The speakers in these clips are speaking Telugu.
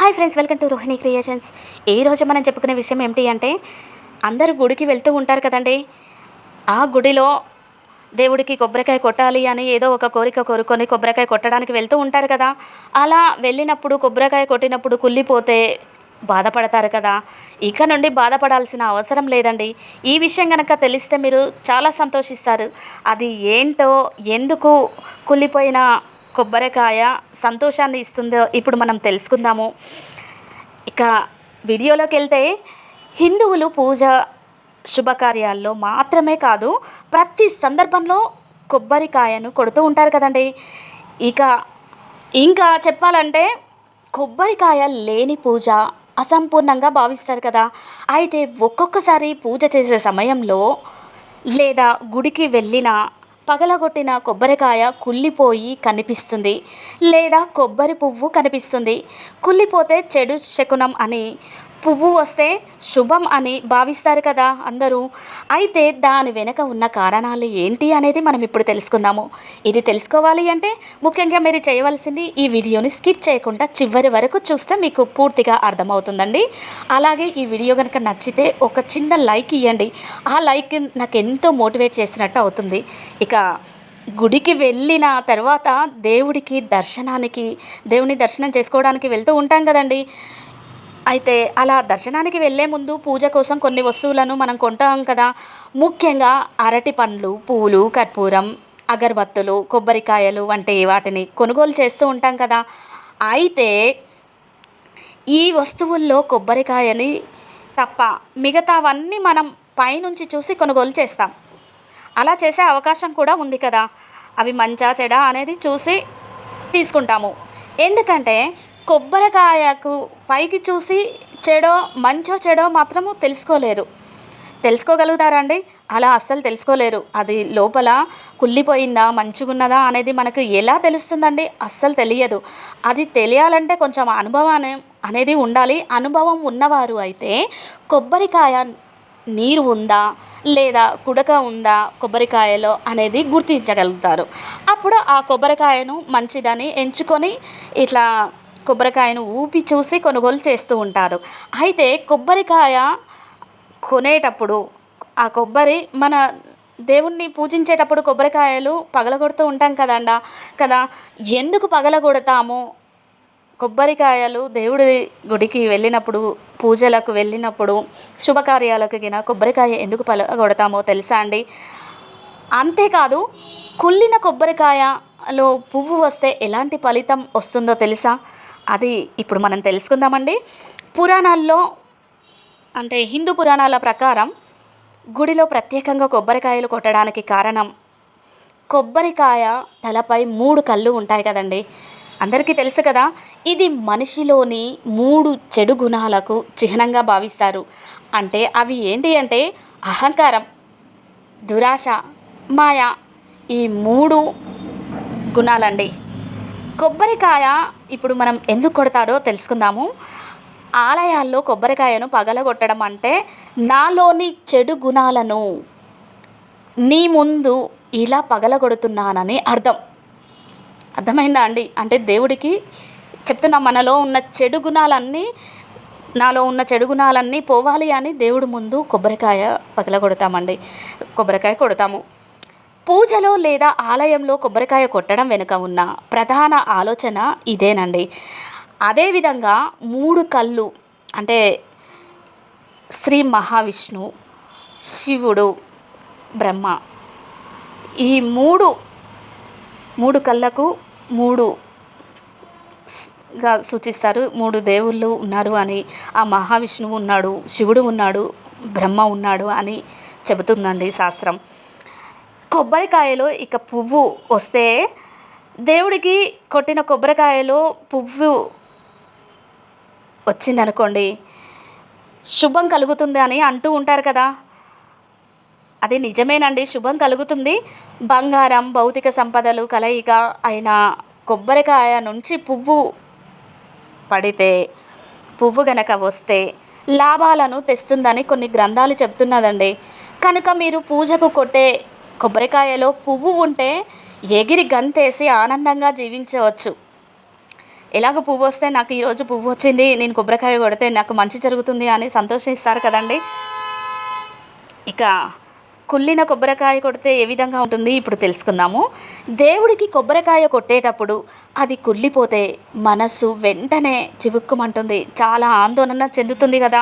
Hi friends, welcome to Rohini creations. ఈరోజు మనం చెప్పుకునే విషయం ఏమిటి అంటే, అందరూ గుడికి వెళ్తూ ఉంటారు కదండి. ఆ గుడిలో దేవుడికి కొబ్బరికాయ కొట్టాలి అని ఏదో ఒక కోరిక కోరుకొని కొబ్బరికాయ కొట్టడానికి వెళ్తూ ఉంటారు కదా. అలా వెళ్ళినప్పుడు కొబ్బరికాయ కొట్టినప్పుడు కుళ్ళిపోతే బాధపడతారు కదా. ఇక నుండి బాధపడాల్సిన అవసరం లేదండి. ఈ విషయం గనక తెలిస్తే మీరు చాలా సంతోషిస్తారు. అది ఏంటో, ఎందుకు కుళ్ళిపోయిన కొబ్బరికాయ సంతోషాన్ని ఇస్తుందో ఇప్పుడు మనం తెలుసుకుందాము. ఇక వీడియోలోకెళ్తే, హిందువులు పూజ శుభకార్యాల్లో మాత్రమే కాదు, ప్రతి సందర్భంలో కొబ్బరికాయను కొడుతూ ఉంటారు కదండీ. ఇక ఇంకా చెప్పాలంటే, కొబ్బరికాయ లేని పూజ అసంపూర్ణంగా భావిస్తారు కదా. అయితే ఒక్కొక్కసారి పూజ చేసే సమయంలో లేదా గుడికి వెళ్ళిన పగలగొట్టిన కొబ్బరికాయ కుళ్ళిపోయి కనిపిస్తుంది, లేదా కొబ్బరి పువ్వు కనిపిస్తుంది. కుళ్ళిపోతే చెడు శకునం అని, పువ్వు వస్తే శుభం అని భావిస్తారు కదా అందరూ. అయితే దాని వెనుక ఉన్న కారణాలు ఏంటి అనేది మనం ఇప్పుడు తెలుసుకుందాము. ఇది తెలుసుకోవాలి అంటే ముఖ్యంగా మీరు చేయవలసింది ఈ వీడియోని స్కిప్ చేయకుండా చివరి వరకు చూస్తే మీకు పూర్తిగా అర్థమవుతుందండి. అలాగే ఈ వీడియో కనుక నచ్చితే ఒక చిన్న లైక్ ఇవ్వండి. ఆ లైక్ నాకు ఎంతో మోటివేట్ చేసినట్టు అవుతుంది. ఇక గుడికి వెళ్ళిన తర్వాత దేవుని దర్శనం చేసుకోవడానికి వెళ్తూ ఉంటాం కదండి. అయితే అలా దర్శనానికి వెళ్ళే ముందు పూజ కోసం కొన్ని వస్తువులను మనం కొంటాం కదా. ముఖ్యంగా అరటి పండ్లు, పూలు, కర్పూరం, అగరబత్తులు, కొబ్బరికాయలు వంటి వాటిని కొనుగోలు చేస్తూ ఉంటాం కదా. అయితే ఈ వస్తువుల్లో కొబ్బరికాయని తప్ప మిగతావన్నీ మనం పైనుంచి చూసి కొనుగోలు చేస్తాం. అలా చేసే అవకాశం కూడా ఉంది కదా. అవి మంచా చెడా అనేది చూసి తీసుకుంటాము. ఎందుకంటే కొబ్బరికాయకు పైకి చూసి మంచో చెడో మాత్రము తెలుసుకోగలుగుతారా అండి? అలా అస్సలు తెలుసుకోలేరు. అది లోపల కుళ్ళిపోయిందా, మంచిగున్నదా అనేది మనకు ఎలా తెలుస్తుందండి? అస్సలు తెలియదు. అది తెలియాలంటే కొంచెం అనేది ఉండాలి. అనుభవం ఉన్నవారు అయితే కొబ్బరికాయ నీరు ఉందా లేదా కుడక ఉందా కొబ్బరికాయలో అనేది గుర్తించగలుగుతారు. అప్పుడు ఆ కొబ్బరికాయను మంచిదని ఎంచుకొని ఇట్లా కొబ్బరికాయను ఊపి చూసి కొనుగోలు చేస్తూ ఉంటారు. అయితే కొబ్బరికాయ కొనేటప్పుడు ఆ కొబ్బరి మన దేవుణ్ణి పూజించేటప్పుడు కొబ్బరికాయలు పగలగొడుతూ ఉంటాం కదా. ఎందుకు పగలగొడతాము? కొబ్బరికాయలు దేవుడి గుడికి వెళ్ళినప్పుడు, పూజలకు వెళ్ళినప్పుడు, శుభకార్యాలకు కొబ్బరికాయ ఎందుకు పగలగొడతామో తెలుసా అండి? అంతేకాదు, కుళ్ళిన కొబ్బరికాయలో పువ్వు వస్తే ఎలాంటి ఫలితం వస్తుందో తెలుసా? అది ఇప్పుడు మనం తెలుసుకుందామండి. పురాణాల్లో అంటే హిందూ పురాణాల ప్రకారం గుడిలో ప్రత్యేకంగా కొబ్బరికాయలు కొట్టడానికి కారణం, కొబ్బరికాయ తలపై 3 కళ్ళు ఉంటాయి కదండి. అందరికీ తెలుసు కదా. ఇది మనిషిలోని 3 చెడు గుణాలకు చిహ్నంగా భావిస్తారు. అంటే అవి ఏంటి అంటే అహంకారం, దురాశ, మాయ. ఈ 3 గుణాలండి. కొబ్బరికాయ ఇప్పుడు మనం ఎందుకు కొడతారో తెలుసుకుందాము. ఆలయాల్లో కొబ్బరికాయను పగలగొట్టడం అంటే, నాలోని చెడు గుణాలను నీ ముందు ఇలా పగలగొడుతున్నానని అర్థమైందా అండి? అంటే దేవుడికి చెప్తున్నా, నాలో ఉన్న చెడు గుణాలన్నీ పోవాలి అని దేవుడి ముందు కొబ్బరికాయ కొడతాము. పూజలో లేదా ఆలయంలో కొబ్బరికాయ కొట్టడం వెనుక ఉన్న ప్రధాన ఆలోచన ఇదేనండి. అదేవిధంగా 3 కళ్ళు అంటే శ్రీ మహావిష్ణువు, శివుడు, బ్రహ్మ, ఈ మూడు కళ్ళకు 3గా సూచిస్తారు. 3 దేవుళ్ళు ఉన్నారు అని, ఆ మహావిష్ణువు ఉన్నాడు, శివుడు ఉన్నాడు, బ్రహ్మ ఉన్నాడు అని చెబుతుందండి శాస్త్రం. కొబ్బరికాయలో ఇక పువ్వు వస్తే, దేవుడికి కొట్టిన కొబ్బరికాయలో పువ్వు వచ్చిందనుకోండి, శుభం కలుగుతుంది అని అంటూ ఉంటారు కదా. అది నిజమేనండి, శుభం కలుగుతుంది. బంగారం, భౌతిక సంపదలు కలయిక అయిన కొబ్బరికాయ నుంచి పువ్వు గనక వస్తే లాభాలను తెస్తుందని కొన్ని గ్రంథాలు చెప్తున్నదండి. కనుక మీరు పూజకు కొట్టే కొబ్బరికాయలో పువ్వు ఉంటే ఎగిరి గంతేసి ఆనందంగా జీవించవచ్చు. ఎలాగో పువ్వు వస్తే నాకు ఈరోజు పువ్వు వచ్చింది, నేను కొబ్బరికాయ కొడితే నాకు మంచి జరుగుతుంది అని సంతోషిస్తారు కదండి. ఇక కుళ్ళిన కొబ్బరికాయ కొడితే ఏ విధంగా ఉంటుంది ఇప్పుడు తెలుసుకుందాము. దేవుడికి కొబ్బరికాయ కొట్టేటప్పుడు అది కుళ్ళిపోతే మనసు వెంటనే చివుక్కుమంటుంది, చాలా ఆందోళన చెందుతుంది కదా.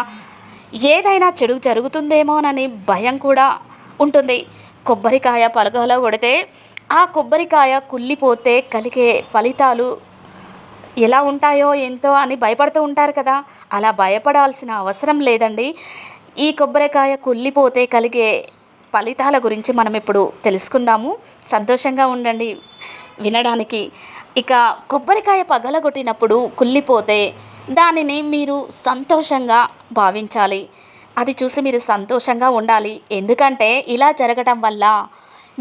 ఏదైనా చెడు జరుగుతుందేమోనని భయం కూడా ఉంటుంది. కొబ్బరికాయ పలగలో కొడితే ఆ కొబ్బరికాయ కుళ్ళిపోతే కలిగే ఫలితాలు ఎలా ఉంటాయో ఎంతో అని భయపడుతూ ఉంటారు కదా. అలా భయపడాల్సిన అవసరం లేదండి. ఈ కొబ్బరికాయ కుళ్ళిపోతే కలిగే ఫలితాల గురించి మనం ఇప్పుడు తెలుసుకుందాము. సంతోషంగా ఉండండి వినడానికి. ఇక కొబ్బరికాయ పగలగొట్టినప్పుడు కుళ్ళిపోతే దానిని మీరు సంతోషంగా భావించాలి. అది చూసి మీరు సంతోషంగా ఉండాలి. ఎందుకంటే ఇలా జరగటం వల్ల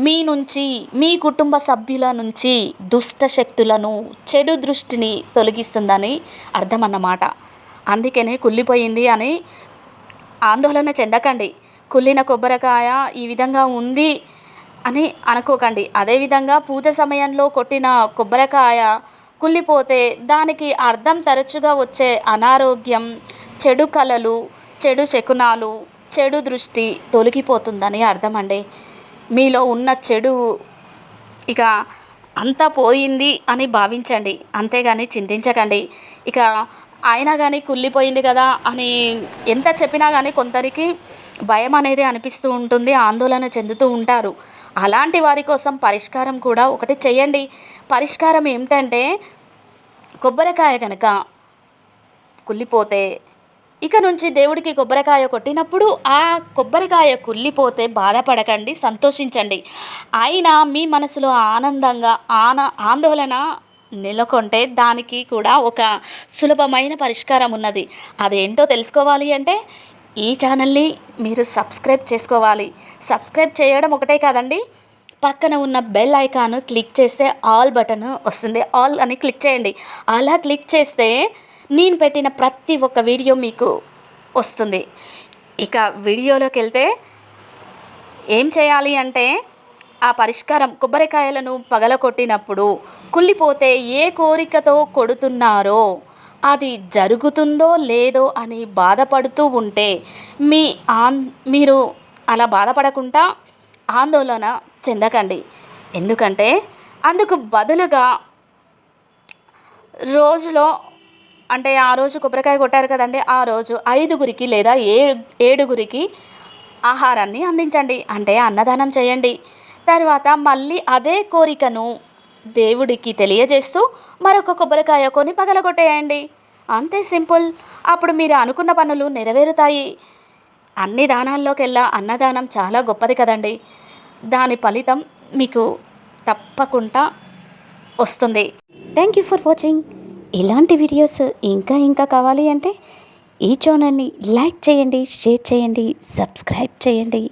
మీ నుంచి, మీ కుటుంబ సభ్యుల నుంచి దుష్ట శక్తులను, చెడు దృష్టిని తొలగిస్తుందని అర్థం అన్నమాట. అందుకనే కుళ్ళిపోయింది అని ఆందోళన చెందకండి. కుళ్ళిన కొబ్బరికాయ ఈ విధంగా ఉంది అని అనుకోకండి. అదేవిధంగా పూజ సమయంలో కొట్టిన కొబ్బరికాయ కుళ్ళిపోతే దానికి అర్థం తరచుగా వచ్చే అనారోగ్యం, చెడు కలలు, చెడు శకునాలు, చెడు దృష్టి తొలగిపోతుందని అర్థం అండి. మీలో ఉన్న చెడు ఇక అంతా పోయింది అని భావించండి, అంతేగాని చింతించకండి. ఇక అయినా కానీ కుళ్ళిపోయింది కదా అని ఎంత చెప్పినా కానీ కొందరికి భయం అనేది అనిపిస్తూ ఉంటుంది, ఆందోళన చెందుతూ ఉంటారు. అలాంటి వారి కోసం పరిష్కారం కూడా ఒకటి చేయండి. పరిష్కారం ఏమిటంటే కొబ్బరికాయ కనుక కుళ్ళిపోతే ఇక నుంచి దేవుడికి కొబ్బరికాయ కొట్టినప్పుడు ఆ కొబ్బరికాయ కుళ్ళిపోతే బాధపడకండి, సంతోషించండి. అయినా మీ మనసులో ఆనందంగా ఆందోళన నెలకొంటే దానికి కూడా ఒక సులభమైన పరిష్కారం ఉన్నది. అదేంటో తెలుసుకోవాలి అంటే ఈ ఛానల్ని మీరు సబ్స్క్రైబ్ చేసుకోవాలి. సబ్స్క్రైబ్ చేయడం ఒకటే కాదండి, పక్కన ఉన్న బెల్ ఐకాన్ క్లిక్ చేస్తే ఆల్ బటన్ వస్తుంది. ఆల్ అని క్లిక్ చేయండి. అలా క్లిక్ చేస్తే నేను పెట్టిన ప్రతి ఒక్క వీడియో మీకు వస్తుంది. ఇక వీడియోలోకి వెళ్తే ఏం చేయాలి అంటే ఆ పరిష్కారం కొబ్బరికాయలను పగలగొట్టినప్పుడు కుళ్ళిపోతే ఏ కోరికతో కొడుతున్నారో అది జరుగుతుందో లేదో అని బాధపడుతూ ఉంటే మీరు అలా బాధపడకుండా ఆందోళన చెందకండి. ఎందుకంటే అందుకు బదులుగా రోజులో అంటే ఆ రోజు కొబ్బరికాయ కొట్టారు కదండి, ఆ రోజు 5గురికి లేదా 7గురికి ఆహారాన్ని అందించండి, అంటే అన్నదానం చేయండి. తర్వాత మళ్ళీ అదే కోరికను దేవుడికి తెలియజేస్తూ మరొక కొబ్బరికాయ కొని పగలగొట్టేయండి. అంతే, సింపుల్. అప్పుడు మీరు అనుకున్న పనులు నెరవేరుతాయి. అన్ని దానాల్లోకెల్లా అన్నదానం చాలా గొప్పది కదండి. దాని ఫలితం మీకు తప్పకుండా వస్తుంది. Thank you for watching. ఇలాంటి వీడియోస్ ఇంకా కావాలి అంటే ఈ ఛానల్ని లైక్ చేయండి, షేర్ చేయండి, సబ్స్క్రైబ్ చేయండి.